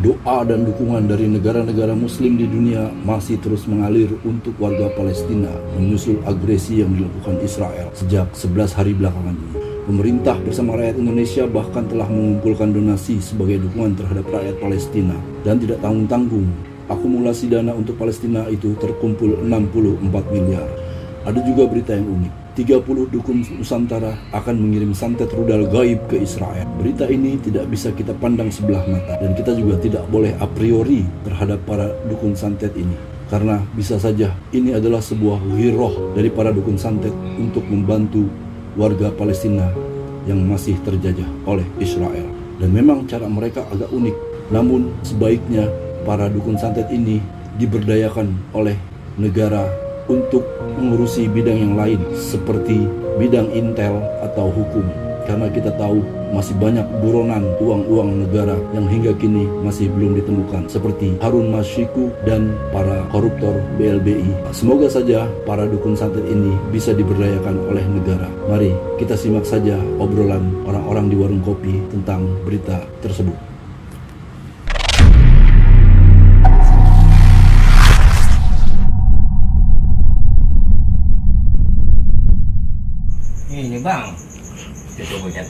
Doa dan dukungan dari negara-negara muslim di dunia masih terus mengalir untuk warga Palestina menyusul agresi yang dilakukan Israel sejak 11 hari belakangan ini. Pemerintah bersama rakyat Indonesia bahkan telah mengumpulkan donasi sebagai dukungan terhadap rakyat Palestina, dan tidak tanggung-tanggung akumulasi dana untuk Palestina itu terkumpul 64 miliar. Ada juga berita yang unik. 30 dukun Nusantara akan mengirim santet rudal gaib ke Israel. Berita ini tidak bisa kita pandang sebelah mata, dan kita juga tidak boleh a priori terhadap para dukun santet ini, karena bisa saja ini adalah sebuah giroh dari para dukun santet untuk membantu warga Palestina yang masih terjajah oleh Israel. Dan memang cara mereka agak unik, namun sebaiknya para dukun santet ini diberdayakan oleh negara untuk mengurusi bidang yang lain seperti bidang intel atau hukum, karena kita tahu masih banyak buronan uang-uang negara yang hingga kini masih belum ditemukan, seperti Harun Masiku dan para koruptor BLBI. Semoga saja para dukun santet ini bisa diberdayakan oleh negara. Mari kita simak saja obrolan orang-orang di warung kopi tentang berita tersebut. Ini bang, kita coba cek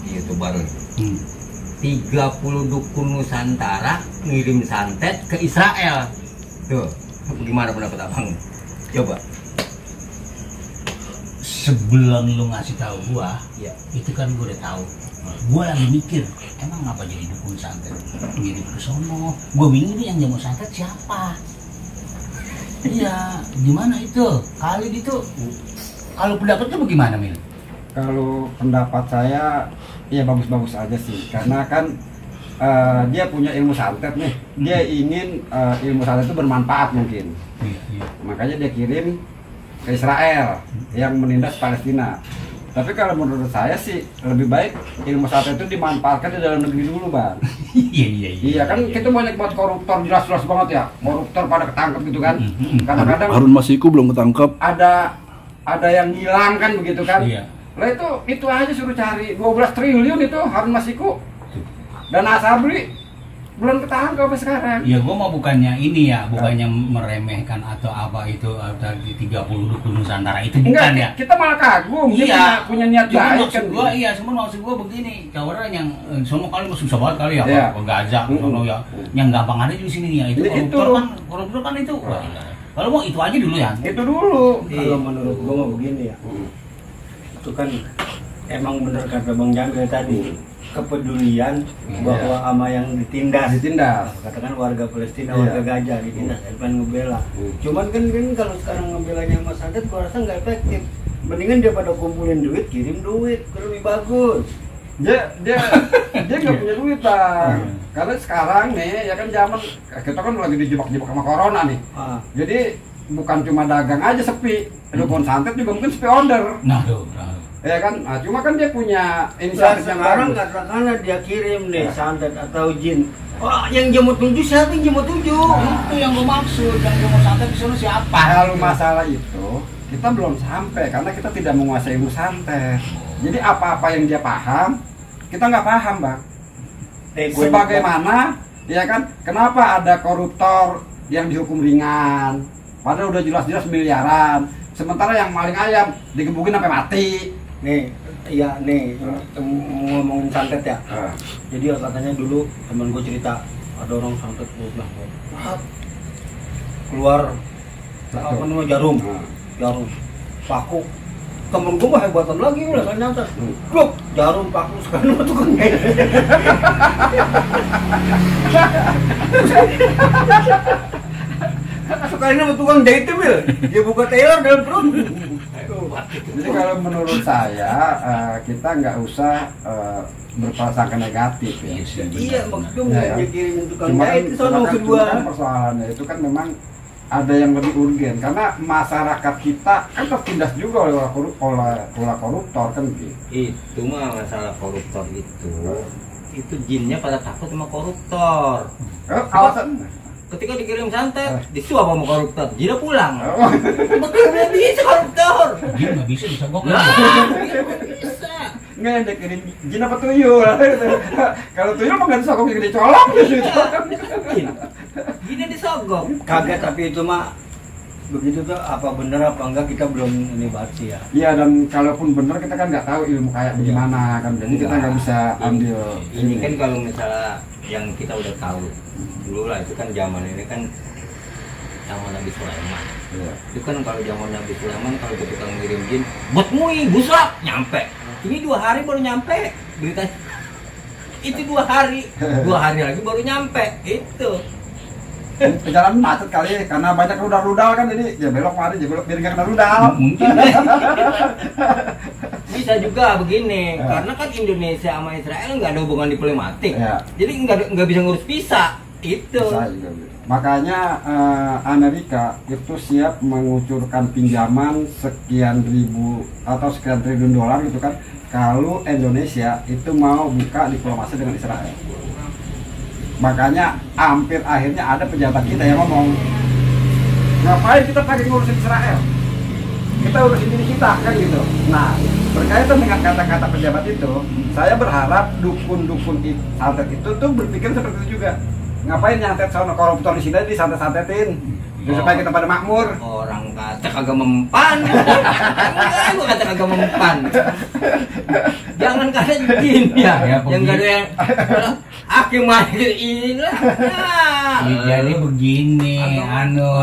di YouTube baru. 30 dukun Nusantara ngirim santet ke Israel. Tuh, gimana pendapat abang? Coba. Sebelum lu ngasih tahu gua, Ya. itu kan gua udah tahu. Gua lagi mikir, emang ngapa jadi dukun santet ngirim ke sono? Gua bingung nih yang jamu santet siapa? Iya, gimana itu? Kali gitu. Kalau pendapatnya bagaimana, Mil? Kalau pendapat saya, ya bagus-bagus aja sih. Karena kan dia punya ilmu santet nih. Dia ingin ilmu santet itu bermanfaat mungkin. Iya. Makanya dia kirim ke Israel yang menindas Palestina. Tapi kalau menurut saya sih, lebih baik ilmu santet itu dimanfaatkan di dalam negeri dulu, Bang. Iya kan, kita banyak buat koruptor, jelas-jelas banget ya. Koruptor pada ketangkep gitu kan. Kadang-kadang Harun Masiku belum ketangkep. ada yang hilang kan begitu kan. Iya. Lah itu aja suruh cari 12 triliun itu Harun Masiku. Dan Asabri belum ketangkep sampai sekarang. Ya gua mau bukannya ini ya, bukannya meremehkan atau apa itu ada di 30 dukun Nusantara itu bukan. Enggak, Ya. kita malah kagum. Dia Iya, punya niat cuma baik maksud kan. gua, iya, cuma maksud gua begini, orang yang sono kali susah banget kali ya, Iya. ke Gaza, sono ya, yang gampang ada di sini nih ya, itu koruptor kan itu. Wah, kalau mau itu aja dulu ya. Itu dulu. Kalau menurut gua mah begini ya, itu kan emang bener kata Bang Jamil tadi, kepedulian bahwa ama yang ditindas, katakan warga Palestina, warga Gaza ditindas, bukan ngebela. Cuman kan kalau sekarang ngebelanya sama santet, gua rasa nggak efektif. Mendingan dia pada kumpulin duit, kirim duit, lebih bagus. Dia nggak punya duit, Bang. Karena sekarang nih ya kan zaman kita kan lagi dijebak-jebak sama corona nih. Jadi bukan cuma dagang aja sepi, dukun santet juga mungkin sepi order. Nah, Ya kan, cuma kan dia punya Nah, inisiatif yang sekarang bagus. katakanlah dia kirim nih santet atau jin. Oh, yang jemut 7 siapa yang jemut 7? itu yang gua maksud, yang gua mau santet di sana siapa? Kalau masalah itu kita belum sampai karena kita tidak menguasai ilmu santet. Jadi apa-apa yang dia paham, kita nggak paham, Bang. Sebagaimana, ya kan, kenapa ada koruptor yang dihukum ringan, padahal udah jelas-jelas miliaran, sementara yang maling ayam digebukin sampai mati. Nih, iya nih, ngomongin santet ya. Jadi katanya dulu temen gue cerita, ada orang santet keluar apa namanya jarum, paku. Temen gue mah hebatan lagi udah kan nyantet, jarum paku sekarang mah tukang jahit. Sekarang mah tukang jahit tuh, Bil. Dia buka tailor dalam perut. Jadi kalau menurut saya kita nggak usah berprasangka negatif ya. Iya, maksudnya Ya, dia kirimin tukang Cuma jahit itu sono kedua. kan persoalannya itu kan memang ada yang lebih urgen karena masyarakat kita kan tertindas juga oleh koruptor kan gitu. Itu mah masalah koruptor itu jinnya pada takut sama koruptor. Alasan Ketika dikirim santet, disuap sama koruptor, jinnya pulang. oh, Betul nggak bisa koruptor. Dia nggak bisa disogok. Nah, bisa. ngedek ini jin apa tuyul. Kalau tuyul mah nggak disogok jadi colok gitu. Gini disogok. Kaget tapi itu mah begitu tuh apa bener apa enggak kita belum ini banget sih ya. Iya, dan kalaupun bener kita kan nggak tahu ilmu kayak bagaimana kan, jadi kita nggak bisa ambil. Ini kan kalau misalnya yang kita udah tahu dulu lah, itu kan zaman ini kan zaman Nabi Sulaiman. Iya. Itu kan kalau zaman Nabi Sulaiman kalau kita ngirim jin, buat mui busak nyampe. Ini 2 hari baru nyampe berita. Itu 2 hari, 2 hari lagi baru nyampe itu. Perjalanan macet kali karena banyak rudal-rudal kan, jadi ya belok mari ya belok biar nggak kena rudal. Mungkin. Bisa juga begini, karena kan Indonesia sama Israel nggak ada hubungan diplomatik, jadi nggak bisa ngurus visa itu. Bisa juga. Makanya Amerika itu siap mengucurkan pinjaman sekian ribu atau sekian triliun dolar gitu kan, kalau Indonesia itu mau buka diplomasi dengan Israel. Makanya hampir akhirnya ada pejabat kita yang ngomong, ngapain kita pakai ngurusin Israel, kita urusin diri kita kan gitu. Nah, berkaitan dengan kata-kata pejabat itu, saya berharap dukun-dukun santet itu tuh berpikir seperti itu juga. Ngapain nyantet sono koruptor di sini disantet-santetin supaya kita pada makmur. Orang kata kagak mempan. Enggak, gua kata kagak mempan. Jangan kata jin ya, yang enggak ada yang hakim mahir inilah. Ya, jadi begini,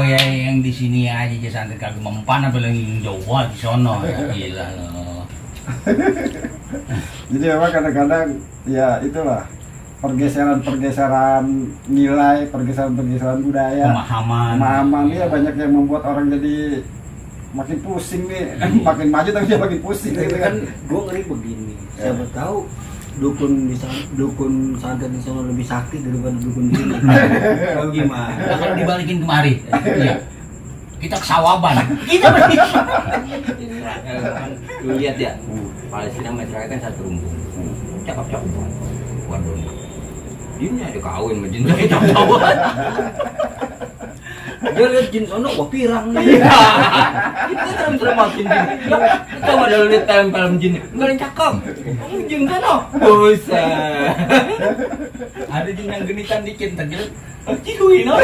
ya yang di sini aja santet kagak mempan, apalagi yang Jawa di sono ya gila loh. Jadi memang kadang-kadang ya itulah pergeseran nilai, pergeseran budaya, pemahaman ya banyak yang membuat orang jadi makin pusing nih, makin maju tapi dia makin pusing gitu kan. Gue ngeri begini, siapa tahu dukun santet di sana lebih sakti daripada dukun di sini. Kalau gimana? Nah, kalau dibalikin kemari, iya. Kita kesawaban. Kita berarti. Lu lihat ya, Palestina sama Israel kan satu rumpun. Cakep-cakep banget. Waduh. Jinnya ada kawin sama jin cakep banget. Dia lihat jin sono, wah pirang nih. Itu serem-serem makin jin. Coba dah lihat film-film jin, enggak ada yang cakep. Kamu jin sono. Buset. Ada jin yang genitan dikit, terjelet. Cihuy no.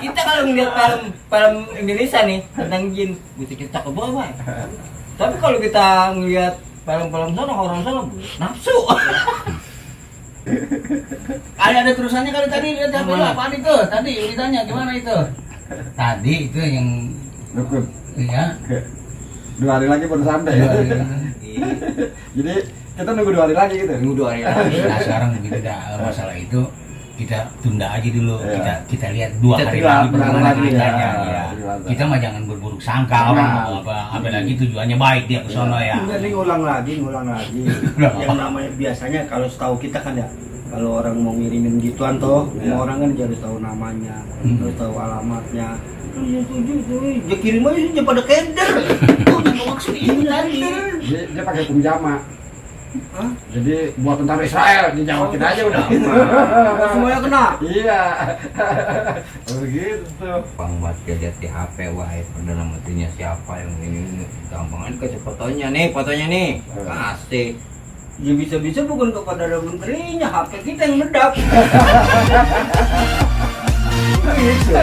Kita kalau ngeliat film Indonesia nih tentang jin, gitu cakep banget. Tapi kalau kita ngeliat film-film sono, orang sono nafsu. Ada terusannya kali tadi lihat apa itu? Tadi ditanya gimana itu? Tadi itu yang dukun. Iya. 2 hari lagi baru sampai ya. Jadi kita nunggu 2 hari lagi gitu. Nunggu 2 hari lagi. Nah sekarang begitu dah masalah itu kita tunda aja dulu. Kita lihat 2 hari lagi bagaimana ceritanya. Ya. Kita mah jangan berburuk sangka orang apalagi tujuannya baik dia ke sono ya. Ini ngulang lagi. Yang namanya biasanya kalau setahu kita kan ya, kalau orang mau ngirimin gituan toh, semua orang kan harus tahu namanya, harus tahu alamatnya. Dia kirim aja dia pada keder. Oh, maksud ini tadi. Dia pakai pinjama. Hah? Jadi buat tentara Israel dijawatin aja udah. Semuanya kena. Iya. Begitu. Bang buat lihat di HP, wah perdana menterinya siapa yang ini gampang aja kasih fotonya nih. Kasih. Ya bisa-bisa bukan kepada menterinya, HP kita yang meledak. Gitu.